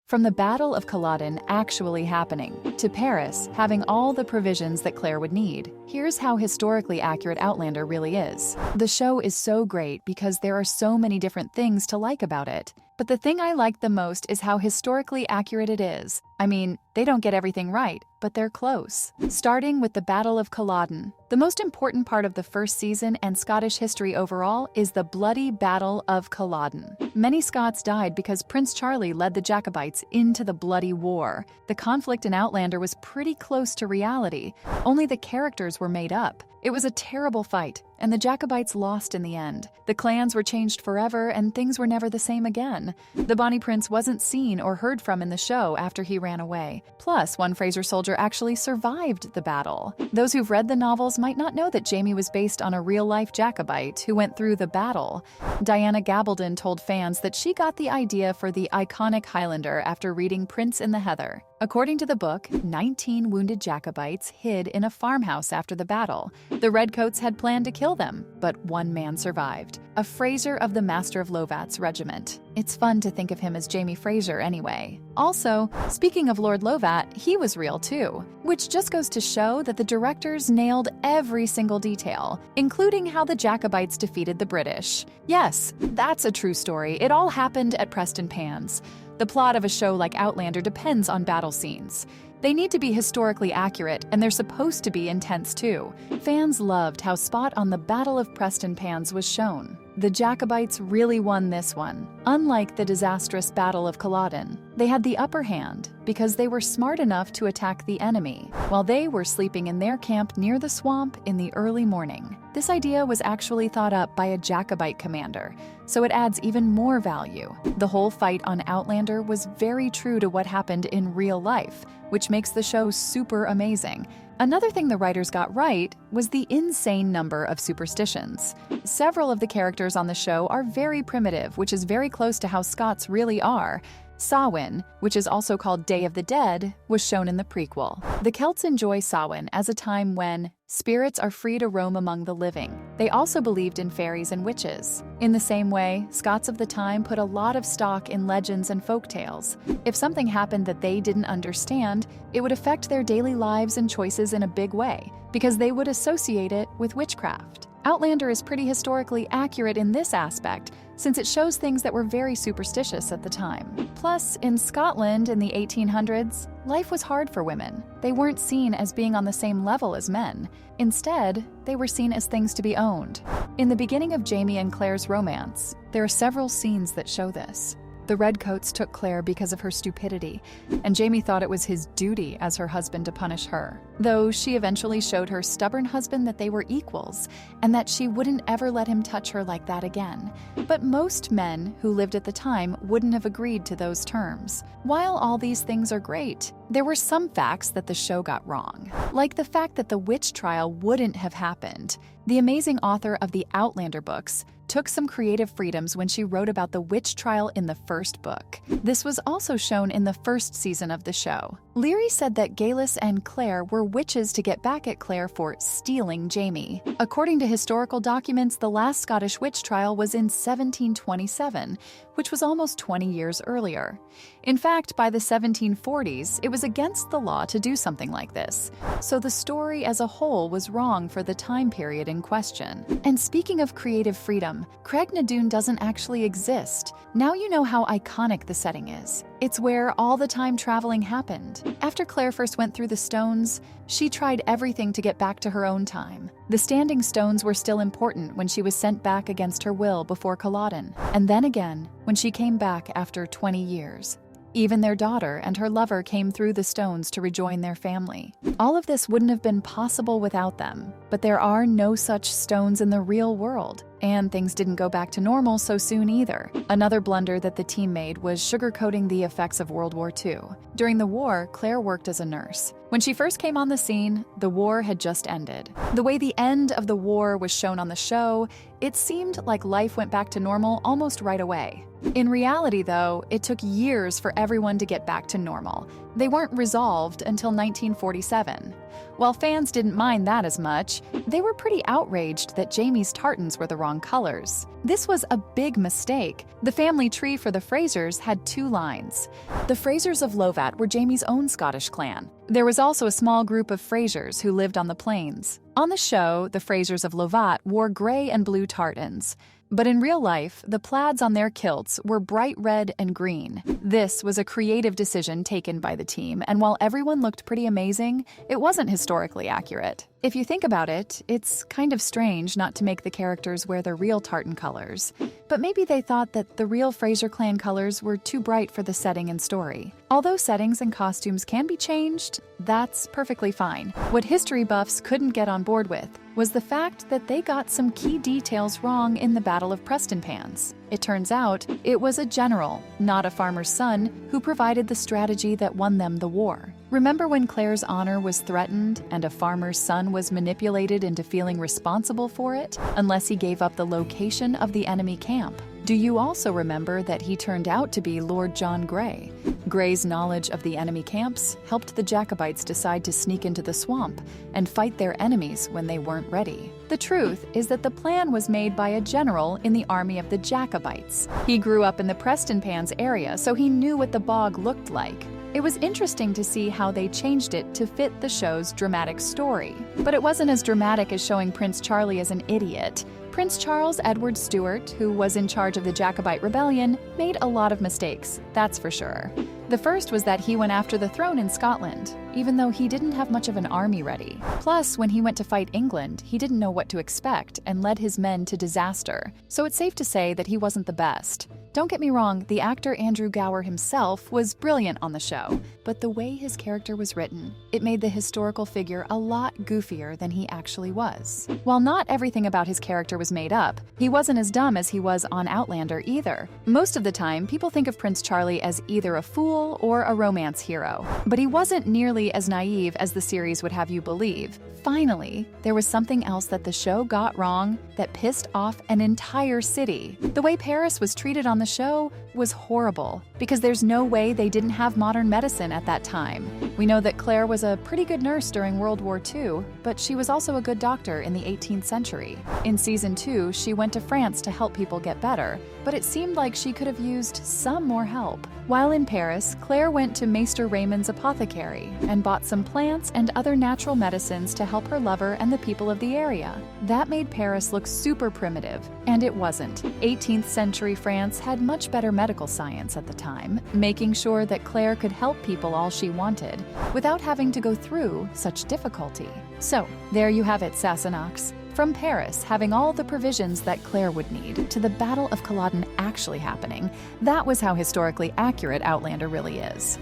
From the Battle of Culloden actually happening, to Paris having all the provisions that Claire would need, here's how historically accurate Outlander really is. The show is so great because there are so many different things to like about it. But the thing I like the most is how historically accurate it is. I mean, they don't get everything right, but they're close. Starting with the Battle of Culloden. The most important part of the first season and Scottish history overall is the bloody Battle of Culloden. Many Scots died because Prince Charlie led the Jacobites into the bloody war. The conflict in Outlander was pretty close to reality. Only the characters were made up. It was a terrible fight, and the Jacobites lost in the end. The clans were changed forever, and things were never the same again. The Bonnie Prince wasn't seen or heard from in the show after he ran away. Plus, one Fraser soldier actually survived the battle. Those who've read the novels might not know that Jaime was based on a real-life Jacobite who went through the battle. Diana Gabaldon told fans that she got the idea for the iconic Highlander after reading Prince in the Heather. According to the book, 19 wounded Jacobites hid in a farmhouse after the battle. The Redcoats had planned to kill them, but one man survived, a Fraser of the Master of Lovat's regiment. It's fun to think of him as Jaime Fraser anyway. Also, speaking of Lord Lovat, he was real too, which just goes to show that the directors nailed every single detail, including how the Jacobites defeated the British. Yes, that's a true story. It all happened at Prestonpans. The plot of a show like Outlander depends on battle scenes. They need to be historically accurate, and they're supposed to be intense too. Fans loved how spot on the Battle of Prestonpans was shown. The Jacobites really won this one. Unlike the disastrous Battle of Culloden, they had the upper hand because they were smart enough to attack the enemy, while they were sleeping in their camp near the swamp in the early morning. This idea was actually thought up by a Jacobite commander, so it adds even more value. The whole fight on Outlander was very true to what happened in real life, which makes the show super amazing. Another thing the writers got right was the insane number of superstitions. Several of the characters on the show are very primitive, which is very close to how Scots really are. Samhain, which is also called Day of the Dead, was shown in the prequel. The Celts enjoy Samhain as a time when spirits are free to roam among the living. They also believed in fairies and witches. In the same way, Scots of the time put a lot of stock in legends and folktales. If something happened that they didn't understand, it would affect their daily lives and choices in a big way, because they would associate it with witchcraft. Outlander is pretty historically accurate in this aspect, since it shows things that were very superstitious at the time. Plus, in Scotland in the 1800s, life was hard for women. They weren't seen as being on the same level as men. Instead, they were seen as things to be owned. In the beginning of Jaime and Claire's romance, there are several scenes that show this. The Redcoats took Claire because of her stupidity, and Jaime thought it was his duty as her husband to punish her. Though she eventually showed her stubborn husband that they were equals, and that she wouldn't ever let him touch her like that again. But most men who lived at the time wouldn't have agreed to those terms. While all these things are great, there were some facts that the show got wrong, like the fact that the witch trial wouldn't have happened. The amazing author of the Outlander books took some creative freedoms when she wrote about the witch trial in the first book. This was also shown in the first season of the show. Leary said that Galus and Claire were witches to get back at Claire for stealing Jaime. According to historical documents, the last Scottish witch trial was in 1727, which was almost 20 years earlier. In fact, by the 1740s, it was against the law to do something like this. So the story as a whole was wrong for the time period in question. And speaking of creative freedom, Craig na Dun doesn't actually exist. Now you know how iconic the setting is. It's where all the time traveling happened. After Claire first went through the stones, she tried everything to get back to her own time. The standing stones were still important when she was sent back against her will before Culloden, and then again when she came back after 20 years. Even their daughter and her lover came through the stones to rejoin their family. All of this wouldn't have been possible without them, but there are no such stones in the real world, and things didn't go back to normal so soon either. Another blunder that the team made was sugarcoating the effects of World War II. During the war, Claire worked as a nurse. When she first came on the scene, the war had just ended. The way the end of the war was shown on the show, it seemed like life went back to normal almost right away. In reality, though, it took years for everyone to get back to normal. They weren't resolved until 1947. While fans didn't mind that as much, they were pretty outraged that Jaime's tartans were the wrong wrong colors. This was a big mistake. The family tree for the Frasers had 2 lines. The Frasers of Lovat were Jamie's own Scottish clan. There was also a small group of Frasers who lived on the plains. On the show, the Frasers of Lovat wore gray and blue tartans. But in real life, the plaids on their kilts were bright red and green. This was a creative decision taken by the team, and while everyone looked pretty amazing, it wasn't historically accurate. If you think about it, it's kind of strange not to make the characters wear their real tartan colors. But maybe they thought that the real Fraser clan colors were too bright for the setting and story. Although settings and costumes can be changed, that's perfectly fine. What history buffs couldn't get on board with was the fact that they got some key details wrong in the Battle of Prestonpans. It turns out it was a general, not a farmer's son, who provided the strategy that won them the war. Remember when Claire's honor was threatened and a farmer's son was manipulated into feeling responsible for it unless he gave up the location of the enemy camp? Do you also remember that he turned out to be Lord John Grey? Grey's knowledge of the enemy camps helped the Jacobites decide to sneak into the swamp and fight their enemies when they weren't ready. The truth is that the plan was made by a general in the army of the Jacobites. He grew up in the Prestonpans area, so he knew what the bog looked like. It was interesting to see how they changed it to fit the show's dramatic story. But it wasn't as dramatic as showing Prince Charlie as an idiot. Prince Charles Edward Stuart, who was in charge of the Jacobite rebellion, made a lot of mistakes, that's for sure. The first was that he went after the throne in Scotland, even though he didn't have much of an army ready. Plus, when he went to fight England, he didn't know what to expect and led his men to disaster. So it's safe to say that he wasn't the best. Don't get me wrong, the actor Andrew Gower himself was brilliant on the show, but the way his character was written, it made the historical figure a lot goofier than he actually was. While not everything about his character was made up, he wasn't as dumb as he was on Outlander either. Most of the time, people think of Prince Charlie as either a fool or a romance hero, but he wasn't nearly as naive as the series would have you believe. Finally, there was something else that the show got wrong that pissed off an entire city. The way Paris was treated on the show was horrible, because there's no way they didn't have modern medicine at that time. We know that Claire was a pretty good nurse during World War II, but she was also a good doctor in the 18th century. In season 2, she went to France to help people get better, but it seemed like she could have used some more help. While in Paris, Claire went to Maester Raymond's apothecary and bought some plants and other natural medicines to help her lover and the people of the area. That made Paris look super primitive, and it wasn't. 18th century France had much better medical science at the time, making sure that Claire could help people all she wanted without having to go through such difficulty. So, there you have it, Sassenachs. From Paris having all the provisions that Claire would need to the Battle of Culloden actually happening, that was how historically accurate Outlander really is.